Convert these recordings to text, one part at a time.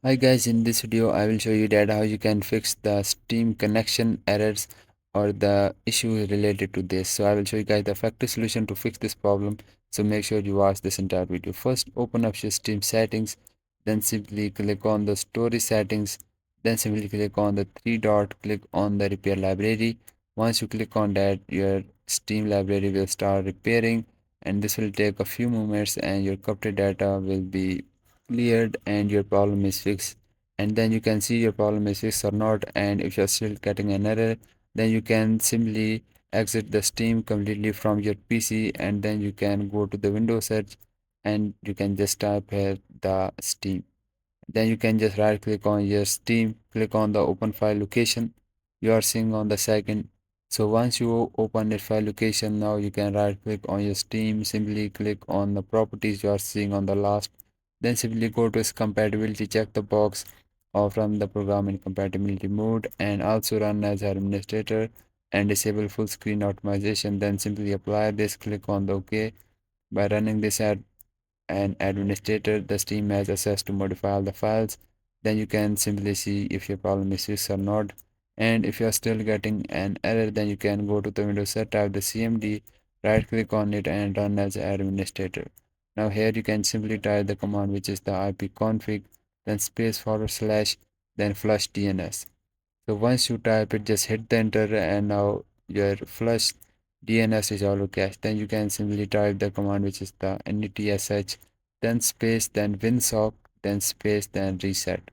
Hi guys, in this video I will show you that how you can fix the Steam connection errors or the issue related to this. So I will show you guys the effective solution to fix this problem. So make sure you watch this entire video. First open up your Steam settings, then simply click on the storage settings, then simply click on the three dot, click on the repair library. Once you click on that, your Steam library will start repairing and this will take a few moments and your corrupted data will be cleared and your problem is fixed, and then you can see your problem is fixed or not. And if you're still getting an error, then you can simply exit the Steam completely from your PC, and then you can go to the Windows search and you can just type here the Steam. Then you can just right click on your Steam, click on the open file location you are seeing on the second. So once you open the file location, now you can right click on your Steam, simply click on the properties you are seeing on the last. Then simply go to its compatibility, check the box of run the program in compatibility mode and also run as administrator and disable full screen optimization. Then simply apply this, click on the OK. By running this ad an administrator, the Steam has access to modify all the files. Then you can simply see if your problem is fixed or not. And if you are still getting an error, then you can go to the Windows set, type the CMD, right click on it and run as administrator. Now here you can simply type the command which is the ipconfig, then space forward slash, then flush DNS. So once you type it, just hit the enter and now your flush DNS is auto cached. Then you can simply type the command which is the netsh, then space, then winsock, then space, then reset.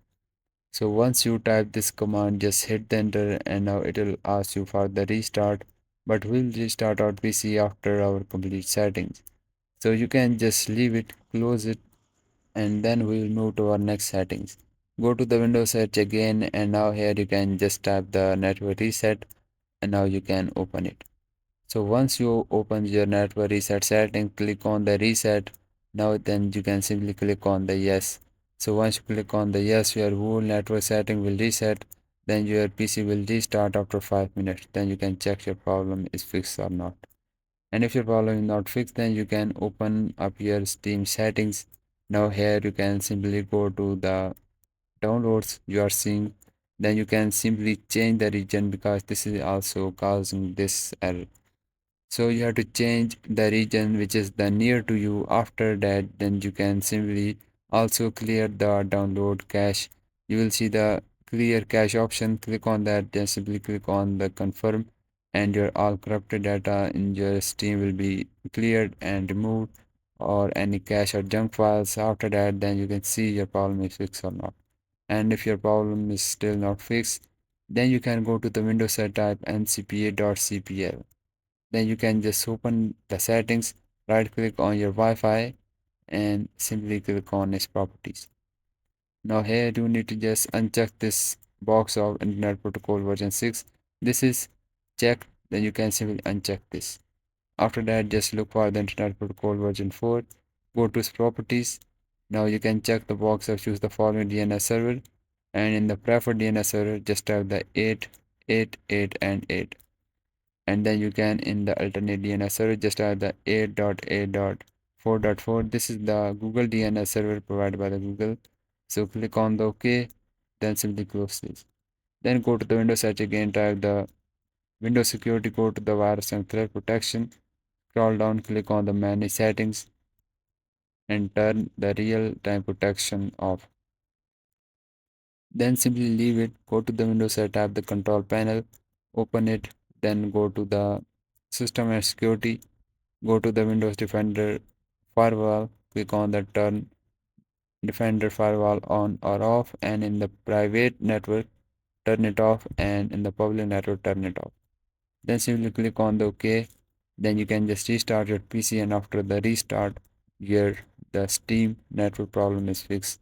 So once you type this command, just hit the enter and now it will ask you for the restart. But we'll restart our PC after our complete settings. So you can just leave it, close it, and then we will move to our next settings. Go to the Windows search again and now here you can just type the network reset and now you can open it. So once you open your network reset setting, click on the reset. Now then you can simply click on the yes. So once you click on the yes, your whole network setting will reset. Then your PC will restart after 5 minutes. Then you can check your problem is fixed or not. And if your problem is not fixed, then you can open up your Steam settings. Now here you can simply go to the downloads you are seeing. Then you can simply change the region because this is also causing this error. So you have to change the region which is the near to you. After that, then you can simply also clear the download cache. You will see the clear cache option. Click on that, then simply click on the confirm and your all corrupted data in your Steam will be cleared and removed, or any cache or junk files. After that, then you can see your problem is fixed or not. And if your problem is still not fixed, then you can go to the Windows set, type ncpa.cpl. Then you can just open the settings, right click on your Wi-Fi and simply click on its properties. Now here you need to just uncheck this box of Internet Protocol version 6. This is checked, then you can simply uncheck this. After that, just look for the Internet Protocol version 4. Go to its properties. Now you can check the box of choose the following DNS server, and in the preferred DNS server just type the 8, 8, 8 and 8. And then you can in the alternate DNS server just add the 8.8.4.4. This is the Google DNS server provided by the Google. So click on the OK, then simply close this. Then go to the Windows search again, type the Windows security, go to the virus and threat protection, scroll down, click on the manage settings and turn the real time protection off. Then simply leave it, go to the Windows search, tap the control panel, open it, then go to the system and security. Go to the Windows Defender firewall, click on the turn Defender firewall on or off, and in the private network turn it off and in the public network turn it off. Then simply click on the OK. Then you can just restart your PC, and after the restart your the Steam network problem is fixed.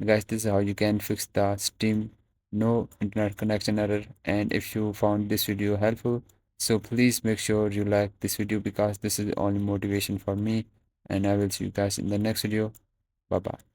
Guys, this is how you can fix the Steam no internet connection error. And if you found this video helpful, so please make sure you like this video because this is the only motivation for me, and I will see you guys in the next video. Bye bye.